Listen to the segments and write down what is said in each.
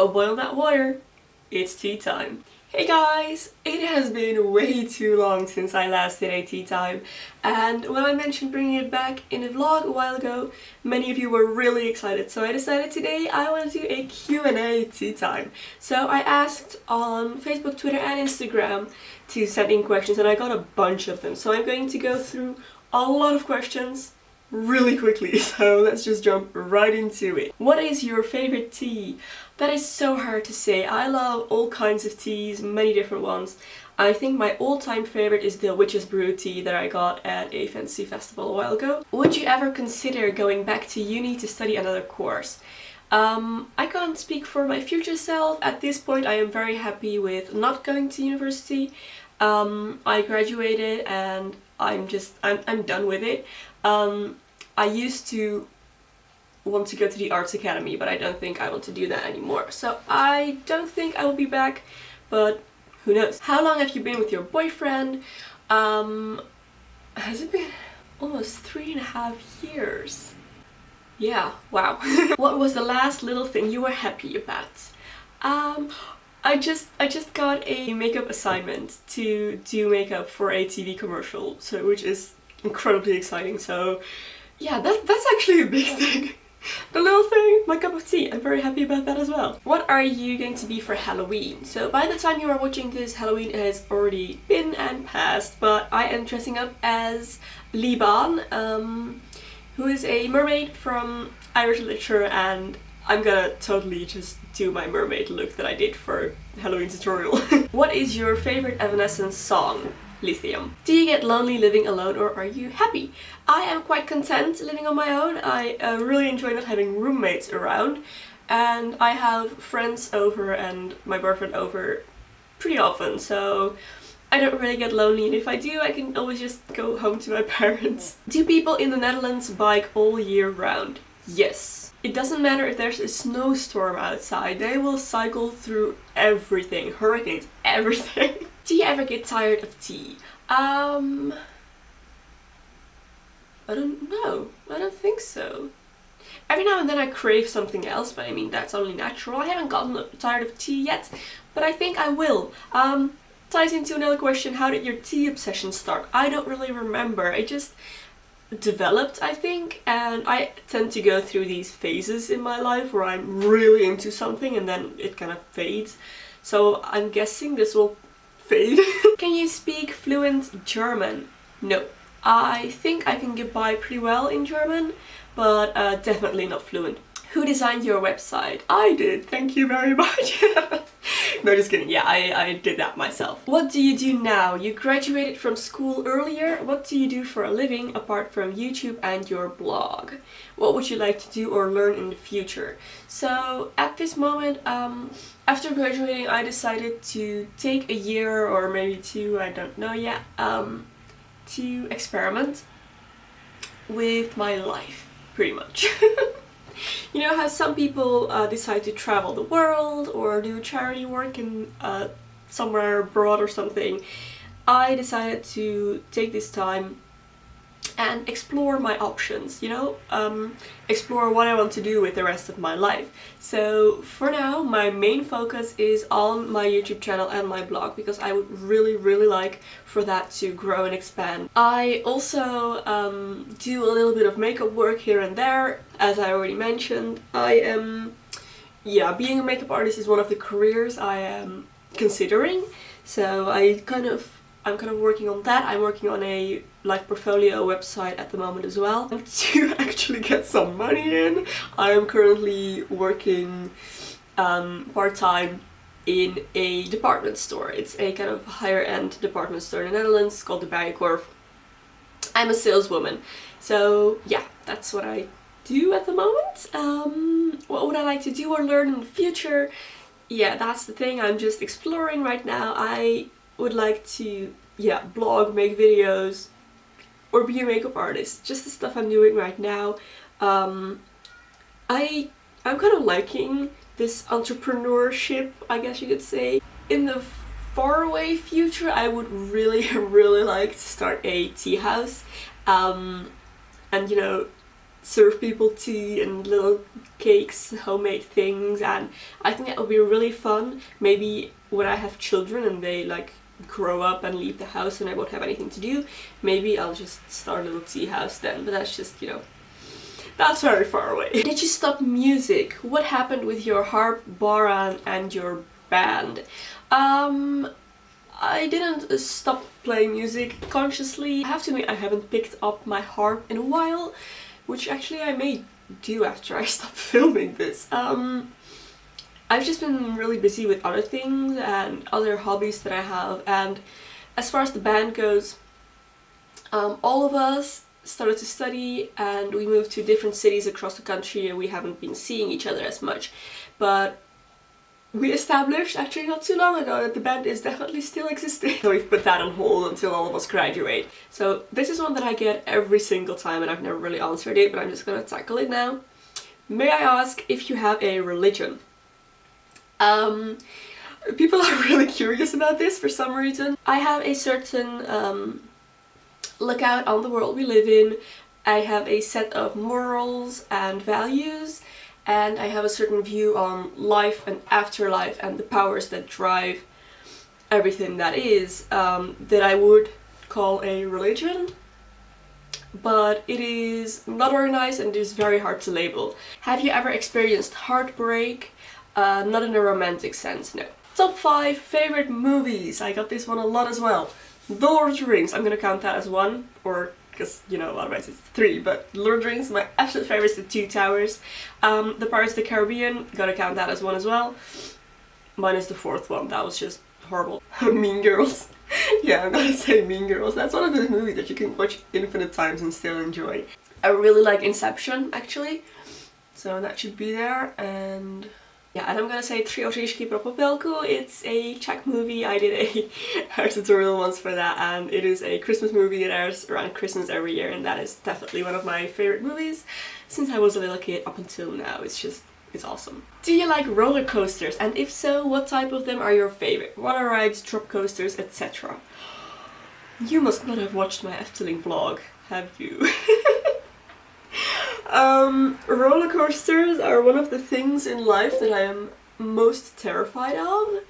Go boil that water. It's tea time. Hey guys! It has been way too long since I last did a tea time, and when I mentioned bringing it back in a vlog a while ago, many of you were really excited, so I decided today I want to do a Q&A tea time. So I asked on Facebook, Twitter and Instagram to send in questions, and I got a bunch of them, so I'm going to go through a lot of questions really quickly, so let's just jump right into it. What is your favorite tea? That is so hard to say. I love all kinds of teas, many different ones. I think my all-time favorite is the Witch's Brew tea that I got at a fancy festival a while ago. Would you ever consider going back to uni to study another course? I can't speak for my future self. At this point I am very happy with not going to university. I graduated and I'm done with it. I used to want to go to the arts academy, but I don't think I want to do that anymore. So I don't think I will be back, but who knows. How long have you been with your boyfriend? Has it been almost 3.5 years? Yeah, wow. What was the last little thing you were happy about? I just got a makeup assignment to do makeup for a TV commercial, so which is incredibly exciting. So yeah, that's actually a big thing. The little thing, my cup of tea, I'm very happy about that as well. What are you going to be for Halloween? So by the time you are watching this, Halloween has already been and passed, but I am dressing up as Liban, who is a mermaid from Irish literature, and I'm gonna totally just do my mermaid look that I did for Halloween tutorial. What is your favorite Evanescence song? Lithium. Do you get lonely living alone, or are you happy? I am quite content living on my own. I really enjoy not having roommates around, and I have friends over and my boyfriend over pretty often, so I don't really get lonely, and if I do, I can always just go home to my parents. Do people in the Netherlands bike all year round? Yes. It doesn't matter if there's a snowstorm outside, they will cycle through everything, hurricanes, everything. Do you ever get tired of tea? I don't know. I don't think so. Every now and then I crave something else, but I mean, that's only natural. I haven't gotten tired of tea yet, but I think I will. Ties into another question, how did your tea obsession start? I don't really remember. It just developed, I think, and I tend to go through these phases in my life where I'm really into something and then it kind of fades. So I'm guessing this will fade. Can you speak fluent German? No. I think I can get by pretty well in German, but definitely not fluent. Who designed your website? I did, thank you very much. No, just kidding. Yeah, I did that myself. What do you do now? You graduated from school earlier. What do you do for a living apart from YouTube and your blog? What would you like to do or learn in the future? So at this moment, after graduating, I decided to take a year or maybe 2, I don't know yet, to experiment with my life, pretty much. You know how some people decide to travel the world or do charity work in somewhere abroad or something. I decided to take this time and explore my options, you know, explore what I want to do with the rest of my life. So for now, my main focus is on my YouTube channel and my blog, because I would really like for that to grow and expand. I also do a little bit of makeup work here and there, as I already mentioned. Yeah, being a makeup artist is one of the careers I am considering, so I'm kind of working on that. I'm working on a portfolio website at the moment as well. To actually get some money in, I am currently working part-time in a department store. It's a kind of higher end department store in the Netherlands called the Bijenkorf. I'm a saleswoman, so yeah, that's what I do at the moment. What would I like to do or learn in the future? Yeah, that's the thing I'm just exploring right now. I would like to, yeah, blog, make videos, or be a makeup artist. Just the stuff I'm doing right now. I'm kind of liking this entrepreneurship, I guess you could say. In the faraway future, I would really like to start a tea house, and you know, serve people tea and little cakes, homemade things, and I think that would be really fun. Maybe when I have children and they like grow up and leave the house and I won't have anything to do, maybe I'll just start a little tea house then, but that's just, you know, that's very far away. Did you stop music? What happened with your harp, baran and your band? I didn't stop playing music consciously. I have to admit I haven't picked up my harp in a while, which actually I may do after I stop filming this. I've just been really busy with other things and other hobbies that I have, and as far as the band goes, all of us started to study and we moved to different cities across the country and we haven't been seeing each other as much. But we established actually not too long ago that the band is definitely still existing. So we've put that on hold until all of us graduate. So this is one that I get every single time and I've never really answered it, but I'm just gonna tackle it now. May I ask if you have a religion? People are really curious about this for some reason. I have a certain lookout on the world we live in. I have a set of morals and values, and I have a certain view on life and afterlife and the powers that drive everything that is, that I would call a religion. But it is not organized and it is very hard to label. Have you ever experienced heartbreak? Not in a romantic sense, no. Top 5 favorite movies. I got this one a lot as well. The Lord of the Rings, I'm gonna count that as one, or because, you know, otherwise it's 3, but Lord of the Rings, my absolute favorite is The Two Towers. The Pirates of the Caribbean, gotta count that as one as well. Mine is the 4th one, that was just horrible. Mean Girls. Yeah, I'm gonna say Mean Girls. That's one of those movies that you can watch infinite times and still enjoy. I really like Inception, actually. So that should be there, and yeah, and I'm gonna say Tři oříšky pro popelku. It's a Czech movie. I did a hair tutorial once for that, and it is a Christmas movie. It airs around Christmas every year, and that is definitely one of my favorite movies since I was a little kid up until now. It's awesome. Do you like roller coasters? And if so, what type of them are your favorite? Water rides, drop coasters, etc. You must not have watched my Efteling vlog, have you? Roller coasters are one of the things in life that I am most terrified of,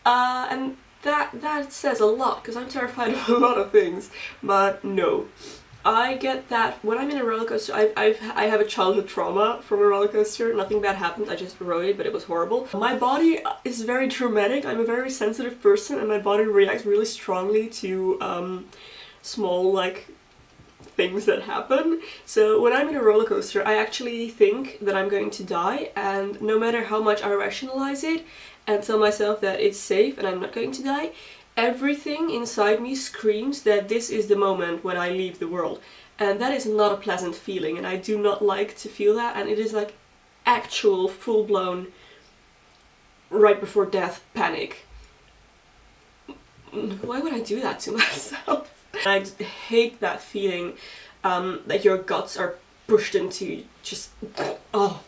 and that says a lot because I'm terrified of a lot of things. But no, I get that when I'm in a roller coaster. I have a childhood trauma from a roller coaster. Nothing bad happened. I just rode it, but it was horrible. My body is very traumatic. I'm a very sensitive person, and my body reacts really strongly to small like things that happen. So when I'm in a roller coaster, I actually think that I'm going to die, and no matter how much I rationalize it and tell myself that it's safe and I'm not going to die, everything inside me screams that this is the moment when I leave the world. And that is not a pleasant feeling, and I do not like to feel that, and it is like actual full-blown right before death panic. Why would I do that to myself? I hate that feeling that your guts are pushed into just, oh.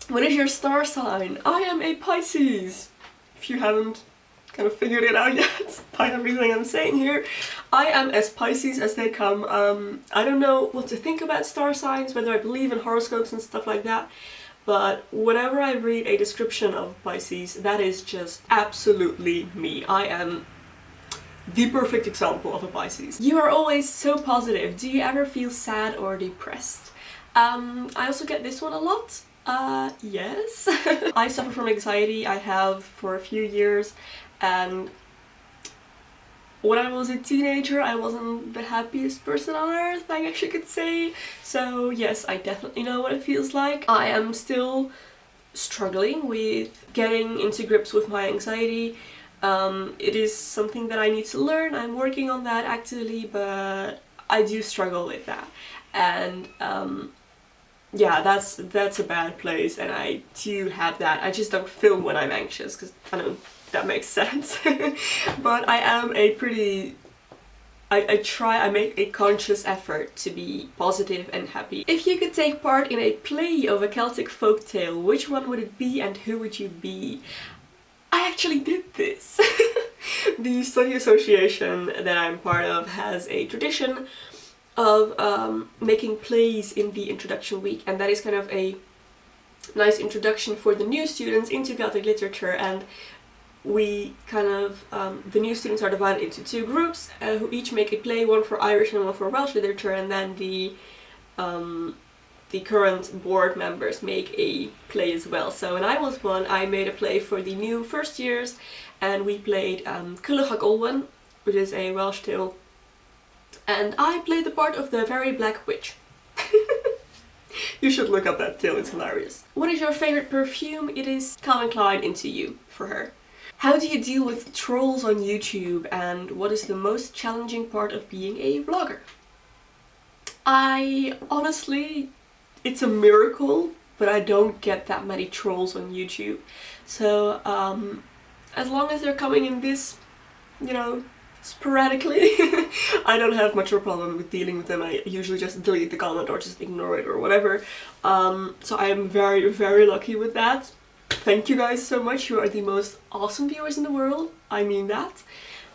What is your star sign? I am a Pisces. If you haven't kind of figured it out yet by everything I'm saying here, I am as Pisces as they come. I don't know what to think about star signs, whether I believe in horoscopes and stuff like that, but whenever I read a description of Pisces, that is just absolutely me. I am the perfect example of a Pisces. You are always so positive. Do you ever feel sad or depressed? I also get this one a lot. Yes. I suffer from anxiety. I have for a few years, and when I was a teenager I wasn't the happiest person on earth, I guess you could say. So yes, I definitely know what it feels like. I am still struggling with getting into grips with my anxiety. It is something that I need to learn. I'm working on that actively, but I do struggle with that. And yeah, that's a bad place, and I do have that. I just don't film when I'm anxious, because I don't know if that makes sense. But I am a pretty... I make a conscious effort to be positive and happy. If you could take part in a play of a Celtic folktale, which one would it be and who would you be? I actually did this. The study association that I'm part of has a tradition of making plays in the introduction week, and that is kind of a nice introduction for the new students into Celtic literature. And we kind of, the new students are divided into two groups who each make a play, one for Irish and one for Welsh literature, and then the current board members make a play as well. So when I was one, I made a play for the new first years, and we played Culhwch Olwen, which is a Welsh tale, and I played the part of the Very Black Witch. You should look up that tale, it's hilarious. What is your favorite perfume? It is Calvin Klein Into You for her. How do you deal with trolls on YouTube, and what is the most challenging part of being a vlogger? I honestly, it's a miracle, but I don't get that many trolls on YouTube. So as long as they're coming in this, you know, sporadically, I don't have much of a problem with dealing with them. I usually just delete the comment or just ignore it or whatever. So I am very, very lucky with that. Thank you guys so much. You are the most awesome viewers in the world. I mean that.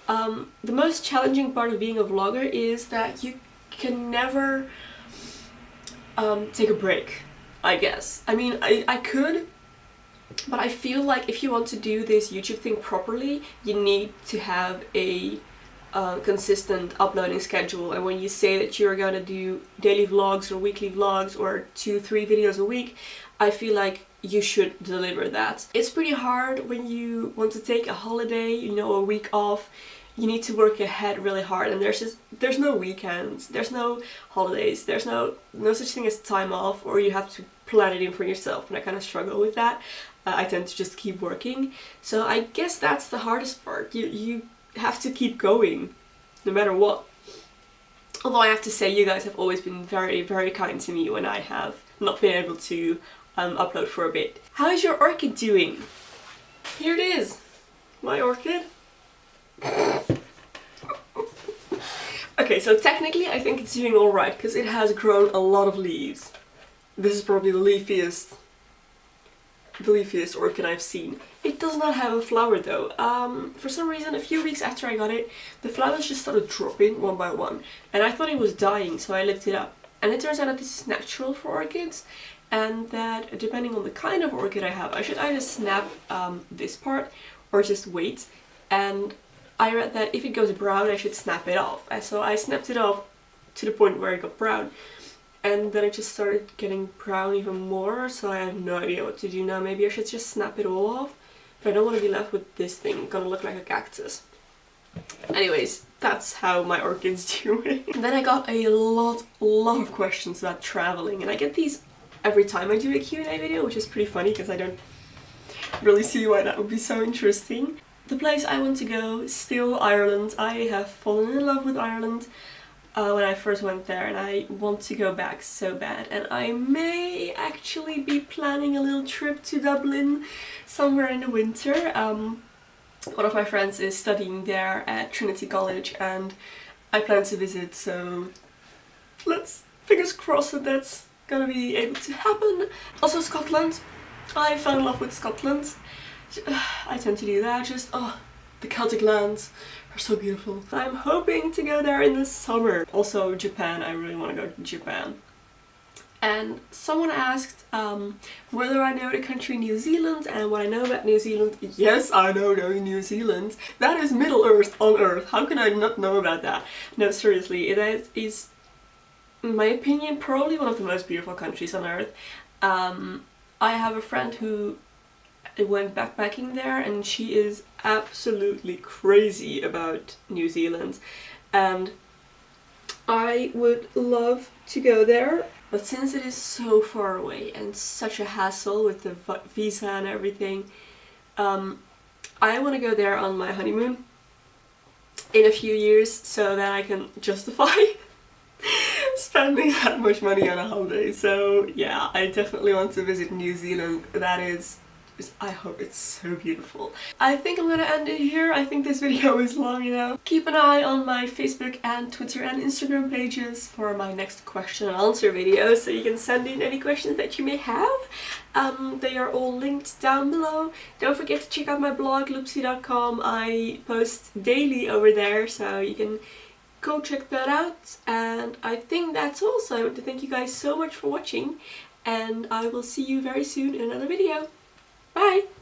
The most challenging part of being a vlogger is that you can never take a break, I guess. I mean, I could, but I feel like if you want to do this YouTube thing properly, you need to have a consistent uploading schedule. And when you say that you're gonna do daily vlogs or weekly vlogs or 2-3 videos a week, I feel like you should deliver that. It's pretty hard when you want to take a holiday, you know, a week off. You need to work ahead really hard, and there's no weekends, there's no holidays, there's no such thing as time off, or you have to plan it in for yourself, and I kind of struggle with that. I tend to just keep working, so I guess that's the hardest part. You have to keep going no matter what. Although I have to say, you guys have always been very, very kind to me when I have not been able to upload for a bit. How is your orchid doing? Here it is, my orchid. Okay, so technically I think it's doing alright because it has grown a lot of leaves. This is probably the leafiest orchid I've seen. It does not have a flower though. For some reason, a few weeks after I got it, the flowers just started dropping one by one, and I thought it was dying, so I looked it up. And it turns out that this is natural for orchids, and that depending on the kind of orchid I have, I should either snap this part or just wait. And I read that if it goes brown, I should snap it off. And so I snapped it off to the point where it got brown. And then it just started getting brown even more, so I have no idea what to do now. Maybe I should just snap it all off. But I don't want to be left with this thing. It's gonna look like a cactus. Anyways, that's how my orchid's doing. Then I got a lot of questions about traveling. And I get these every time I do a Q&A video, which is pretty funny because I don't really see why that would be so interesting. The place I want to go is still Ireland. I have fallen in love with Ireland when I first went there, and I want to go back so bad. And I may actually be planning a little trip to Dublin somewhere in the winter. One of my friends is studying there at Trinity College, and I plan to visit, so let's fingers crossed that that's gonna be able to happen. Also Scotland. I fell in love with Scotland. I tend to do that, just, oh, the Celtic lands are so beautiful. I'm hoping to go there in the summer. Also Japan, I really want to go to Japan. And someone asked whether I know the country New Zealand and what I know about New Zealand. Yes, I know New Zealand. That is Middle Earth on Earth. How can I not know about that? No, seriously, it is, in my opinion, probably one of the most beautiful countries on Earth. I have a friend who went backpacking there, and she is absolutely crazy about New Zealand, and I would love to go there, but since it is so far away and such a hassle with the visa and everything, I want to go there on my honeymoon in a few years so that I can justify spending that much money on a holiday. So yeah, I definitely want to visit New Zealand. That is, I hope it's so beautiful. I think I'm gonna end it here. I think this video is long enough. Keep an eye on my Facebook and Twitter and Instagram pages for my next question and answer video, so you can send in any questions that you may have. They are all linked down below. Don't forget to check out my blog, loepsie.com. I post daily over there, so you can go check that out. And I think that's all. So I want to thank you guys so much for watching, and I will see you very soon in another video. Bye!